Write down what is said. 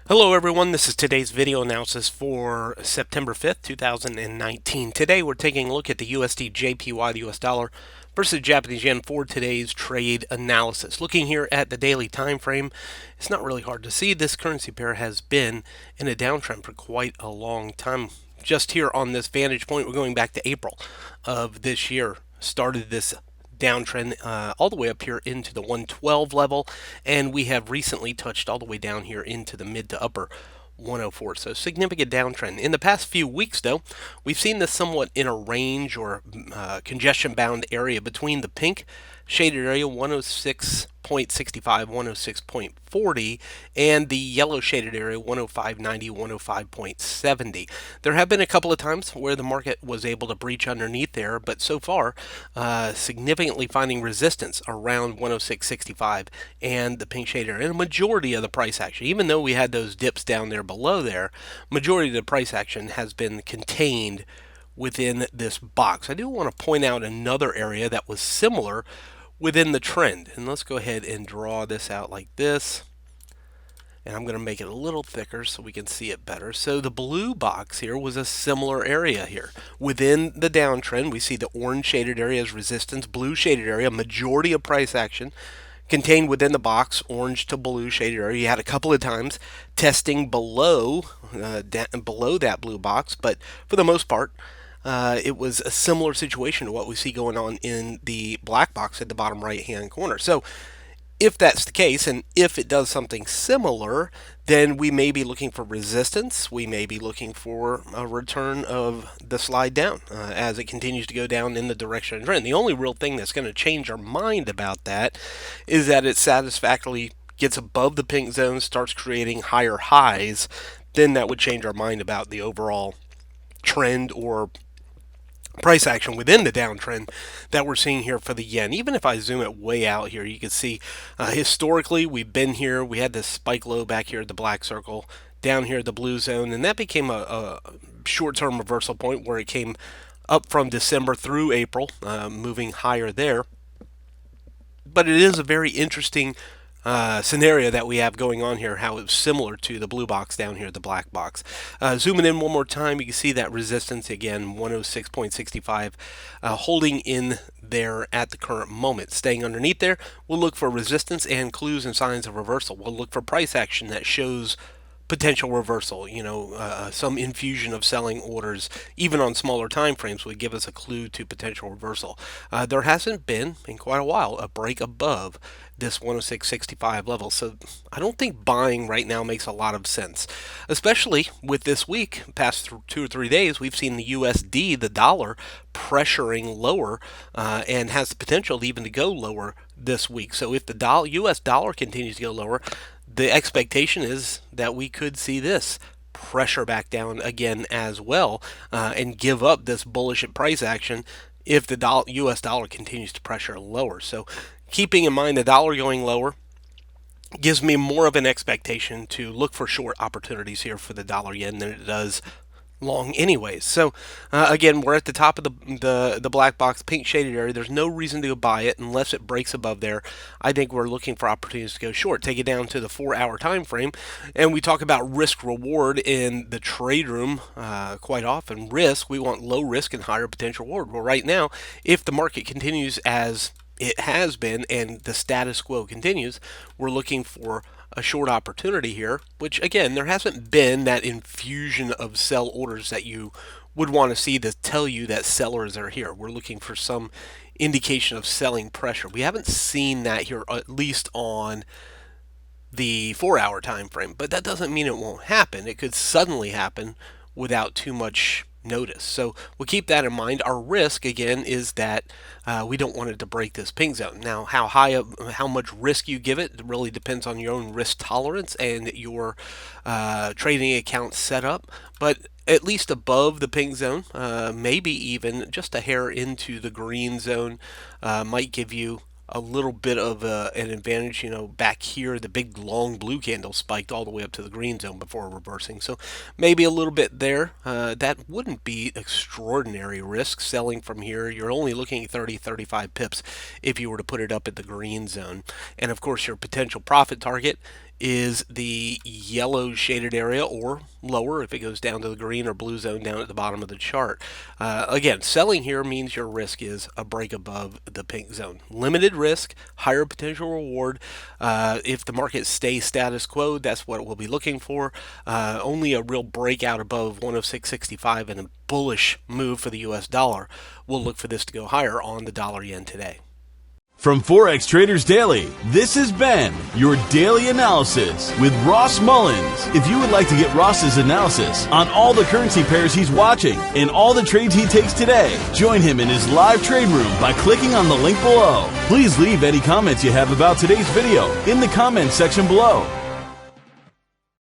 Hello everyone, this is today's video analysis for September 5th, 2019. Today we're taking a look at the USDJPY, the US dollar, versus Japanese yen for today's trade analysis. Looking here at the daily time frame, it's not really hard to see this currency pair has been in a downtrend for quite a long time. Just here on this vantage point, we're going back to April of this year. Started this downtrend all the way up here into the 112 level, and we have recently touched all the way down here into the mid to upper 104. So significant downtrend. In the past few weeks, though, we've seen this somewhat in a range or congestion bound area between the pink shaded area 106.65, 106.40, and the yellow shaded area 105.90, 105.70. There have been a couple of times where the market was able to breach underneath there, but so far, significantly finding resistance around 106.65 and the pink shaded area. And a majority of the price action, even though we had those dips down there below there, majority of the price action has been contained within this box. I do want to point out another area that was similar within the trend. And let's go ahead and draw this out like this. And I'm going to make it a little thicker so we can see it better. So the blue box here was a similar area here. Within the downtrend, we see the orange shaded area as resistance, blue shaded area, majority of price action contained within the box, orange to blue shaded area. You had a couple of times testing below that blue box, but for the most part, it was a similar situation to what we see going on in the black box at the bottom right hand corner. So if that's the case, and if it does something similar, then we may be looking for resistance. We may be looking for a return of the slide down as it continues to go down in the direction of trend. The only real thing that's going to change our mind about that is that it satisfactorily gets above the pink zone, starts creating higher highs. Then that would change our mind about the overall trend or price action within the downtrend that we're seeing here for the yen. Even if I zoom it way out here, you can see historically we've been here. We had this spike low back here at the black circle, down here at the blue zone, and that became a short-term reversal point where it came up from December through April, moving higher there. But it is a very interesting scenario that we have going on here, how it's similar to the blue box down here, the black box. Zooming in one more time, you can see that resistance again, 106.65, holding in there at the current moment. Staying underneath there, we'll look for resistance and clues and signs of reversal. We'll look for price action that shows potential reversal. Some infusion of selling orders, even on smaller time frames, would give us a clue to potential reversal. There hasn't been, in quite a while, a break above this 106.65 level, so I don't think buying right now makes a lot of sense, especially with this week, past 2 or 3 days, we've seen the USD, the dollar, pressuring lower and has the potential even to go lower this week. So if the US dollar continues to go lower, the expectation is that we could see this pressure back down again as well and give up this bullish price action if the US dollar continues to pressure lower. So keeping in mind the dollar going lower gives me more of an expectation to look for short opportunities here for the dollar yen than it does long anyways. So again, we're at the top of the black box, pink shaded area. There's no reason to go buy it unless it breaks above there. I think we're looking for opportunities to go short. Take it down to the 4-hour time frame, and we talk about risk reward in the trade room quite often. Risk, we want low risk and higher potential reward. Well, right now, if the market continues as it has been and the status quo continues, we're looking for a short opportunity here, which again, there hasn't been that infusion of sell orders that you would want to see to tell you that sellers are here. We're looking for some indication of selling pressure. We haven't seen that here, at least on the 4-hour time frame, but that doesn't mean it won't happen. It could suddenly happen without too much notice. So we'll keep that in mind. Our risk again is that we don't want it to break this pink zone. Now, how much risk you give it really depends on your own risk tolerance and your trading account setup. But at least above the pink zone, maybe even just a hair into the green zone, might give you a little bit of an advantage. Back here, the big long blue candle spiked all the way up to the green zone before reversing. So maybe a little bit there. That wouldn't be extraordinary risk selling from here. You're only looking at 30, 35 pips if you were to put it up at the green zone. And of course, your potential profit target is the yellow shaded area, or lower if it goes down to the green or blue zone down at the bottom of the chart. Again, selling here means your risk is a break above the pink zone. Limited risk, higher potential reward. If the market stays status quo, that's what we'll be looking for. Only a real breakout above 106.65 and a bullish move for the US dollar. We'll look for this to go higher on the dollar yen today. From Forex Traders Daily, this has been your daily analysis with Ross Mullins. If you would like to get Ross's analysis on all the currency pairs he's watching and all the trades he takes today, join him in his live trade room by clicking on the link below. Please leave any comments you have about today's video in the comments section below.